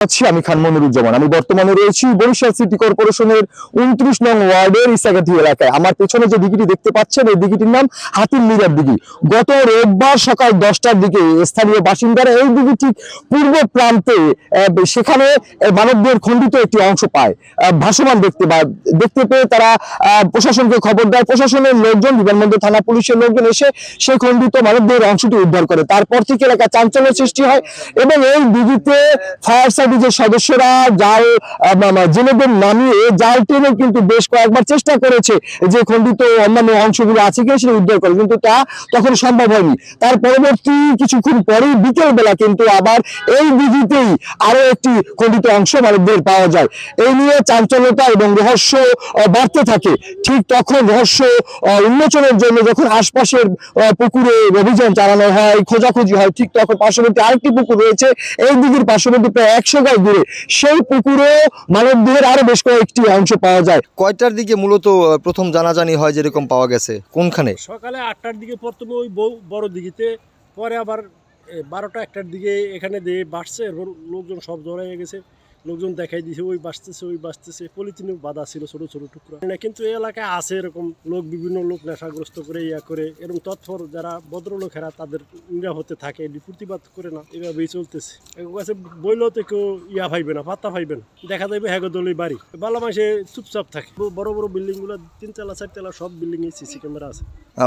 আমি খান মনিরুজ্জামান। আমি বর্তমানে রয়েছি বরিশাল সিটি কর্পোরেশনের 29 নং ওয়ার্ডের ইসাগাথি এলাকায়। আমার পেছনে যে দিঘিটি দেখতে পাচ্ছেন এই দিঘিটির নাম হাতির মিরার দিঘি। গত রোববার সকাল 10টার দিকে স্থানীয় বাসিন্দারা এই দিঘিটির পূর্ব প্রান্তে সেখানে মানবদের খণ্ডিত একটি অংশ পায়, ভাসমান দেখতে পেয়ে তারা প্রশাসনকে খবর দেয়। প্রশাসনের লোকজন, বিমানবন্দর থানা পুলিশের লোকজন এসে সেই খণ্ডিত মানবদের অংশটি উদ্ধার করে। তারপর থেকে এলাকায় চাঞ্চল্যের সৃষ্টি হয় এবং এই দিঘিতে ফায়ার সার্ভিসের সদস্যরা জাল জেলেদের নামিয়ে জাল টেনে কিন্তু বেশ কয়েকবার চেষ্টা করেছে যে খণ্ডিত অন্যান্য অংশগুলো আছে কিনা সেটা উদ্ধার করে, কিন্তু তা তখন সম্ভব হয়নি। তার পরবর্তী কিছুক্ষণ পরেই বিকেল বেলা কিন্তু আবার এই দিঘিতেই আরো একটি খণ্ডিত অংশ মানবদের পাওয়া যায়। এই নিয়ে চাঞ্চল্যতা এবং রহস্য বাড়তে থাকে। ঠিক তখন রহস্য উন্মোচনের জন্য যখন আশপাশের পুকুরে অভিযান চালানো হয়, খোঁজাখুঁজি হয়, ঠিক তখন পার্শ্ববর্তী আরেকটি পুকুর রয়েছে এই দিঘির পার্শ্ববর্তী প্রায় 100 গজ দূরে, সেই পুকুরে মানবদেহের আরো বেশ কয়েকটি অংশ পাওয়া যায়। কয়টার দিকে মূলত প্রথম জানাজানি হয় যেরকম পাওয়া গেছে, কোনখানে? সকালে 8টার দিকে প্রথমে ওই বড় দিঘিতে, পরে আবার 12টা 1টার দিকে এখানে দিয়ে বাড়ছে। লোকজন সব জড়ো হয়ে গেছে, লোকজন দেখাই দিয়েছে ওই বাঁচতেছে পলিথিনে বাঁধা ছিল ছোট ছোট টুকরা। কিন্তু এই এলাকায় আছে এরকম লোক, বিভিন্ন লোক নেশাগ্রস্ত করে করে এবং তৎপর যারা ভদ্রলোকেরা তাদের নিরাপদে থাকে, প্রতিবাদ করে না, এভাবেই চলতেছে। কাছে বইলেও তো কেউ পাইবে না, পাত্তা পাইবে না, দেখা যাবে হেগদলি বাড়ি বালা মাসে চুপচাপ থাকে। বড় বড় বিল্ডিং গুলো 3 তলা 4 তলা সব বিল্ডিং এ সিসি ক্যামেরা আছে।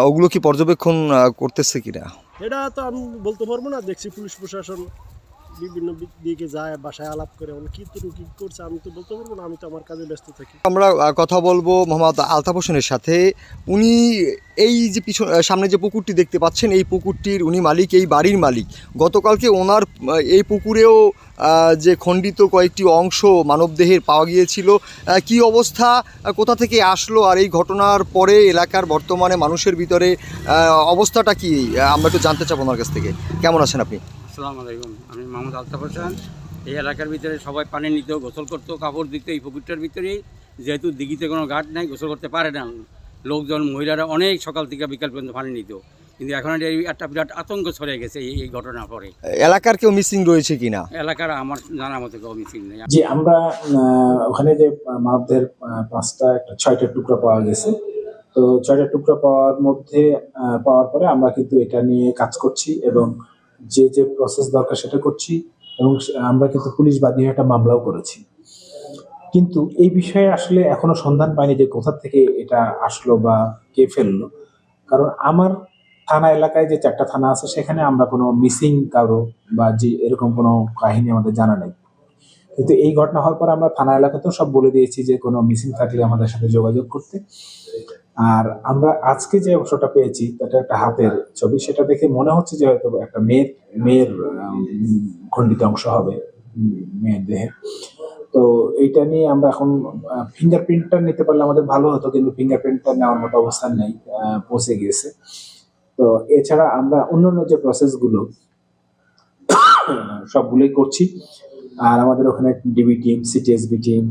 ওগুলো কি পর্যবেক্ষণ করতেছে কিনা এটা তো আমি বলতে পারবো না। দেখছি পুলিশ প্রশাসন বিভিন্ন দিকে যায়, বাসায় আলাপ করে, কি করছে আমি তো বলতে পারবো না, আমি তো আমার কাজে ব্যস্ত থাকি। আমরা কথা বলবো মোহাম্মদ আলতাফ হোসেনের সাথে। উনি এই যে সামনে যে পুকুরটি দেখতে পাচ্ছেন এই পুকুরটির উনি মালিক, এই বাড়ির মালিক। গতকালকে ওনার এই পুকুরেও যে খণ্ডিত কয়েকটি অংশ মানবদেহের পাওয়া গিয়েছিল, কি অবস্থা, কোথা থেকে আসলো, আর এই ঘটনার পরে এলাকার বর্তমানে মানুষের ভিতরে অবস্থাটা কি আমরা একটু জানতে চাবো ওনার কাছ থেকে। কেমন আছেন আপনি? আসসালামু আলাইকুম, আমি মোহাম্মদ আলতাফ হোসেন। এই এলাকার ভিতরে সবাই পানি নিত, গোসল করতো, কাপড় দিত এই পুকুরটার ভিতরেই। যেহেতু দিঘিতে কোনো ঘাট নাই, গোসল করতে পারে না লোকজন, মহিলারা অনেক সকাল থেকে বিকাল পর্যন্ত পানি নিত। কিন্তু এখন একটা বিরাট আতঙ্ক ছড়িয়ে গেছে এই ঘটনার পরে। এলাকার কেউ মিসিং রয়েছে কিনা? এলাকার আমার জানা মতো কেউ মিসিং নেই। জি, আমরা ওখানে যে মানবদের 6টা টুকরা পাওয়া গেছে। তো 6টা টুকরা পাওয়ার পরে আমরা কিন্তু এটা নিয়ে কাজ করছি এবং যে প্রসেস দরকার সেটা করছি এবং আমরা কিন্তু পুলিশ বাদী একটা মামলাও করেছি। কিন্তু এই বিষয়ে আসলে এখনো সন্ধান পাইনি যে কোথা থেকে এটা আসলো বা কে ফেললো। কারণ আমার থানা এলাকায় যে 4টা থানা আছে সেখানে আমরা কোনো মিসিং কারো বা যে এরকম কোনো কাহিনী আমাদের জানা নেই। কিন্তু এই ঘটনা হওয়ার পর আমরা থানা এলাকাতেও সব বলে দিয়েছি যে কোনো মিসিং থাকলে আমাদের সাথে যোগাযোগ করতে। আর আমরা আজকে যে অংশটা পেয়েছি তাটা একটা হাতের ছবি, সেটা দেখে মনে হচ্ছে যে হয়তো একটা মেয়ের খণ্ডিত অংশ হবে, মেয়ের দেহে। তো এইটা নিয়ে আমরা এখন ফিঙ্গারপ্রিন্টটা নিতে পারলে আমাদের ভালো হতো, কিন্তু ফিঙ্গারপ্রিন্টটা নেওয়ার মতো অবস্থান নেই, পৌঁছে গিয়েছে। তো এছাড়া আমরা অন্যান্য যে প্রসেসগুলো সবগুলোই করছি। আর আমাদের ওখানে ডিবি টিম, সিটিএসবি টিম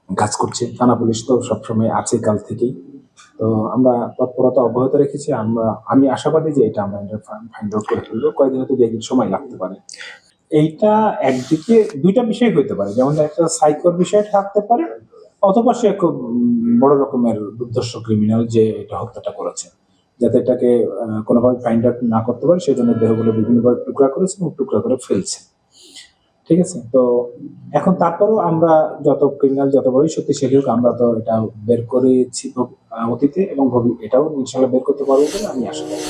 কাজ করছে, থানা পুলিশ তো সবসময় আছে কাল থেকেই। তো আমরা তৎপরতা অব্যাহত রেখেছি। আমি আশাবাদী যে এটা আমরা ফাইন্ড আউট করে ফেলবো, কয়েকদিন হয়তো 2 দিন সময় লাগতে পারে। এইটা একদিকে 2টা বিষয় হতে পারে, যেমন একটা সাইকোর বিষয় থাকতে পারে, অথবা সে খুব বড় রকমের দুর্ধর্ষ ক্রিমিনাল যে এটা হত্যাটা করেছে, যাতে এটাকে কোনোভাবে ফাইন্ড আউট না করতে পারে সেজন্য দেহগুলো বিভিন্নভাবে টুকরা করেছে এবং টুকরা করে ফেলছে। ঠিক আছে, তো এখন তারপরেও আমরা যত ক্রিমিনাল যত বড়ই শক্তিশালী হোক, আমরা তো এটা বের করেছি অতীতে এবং এটাও ইনশাল্লাহ বের করতে পারবো বলে আমি আশা করি।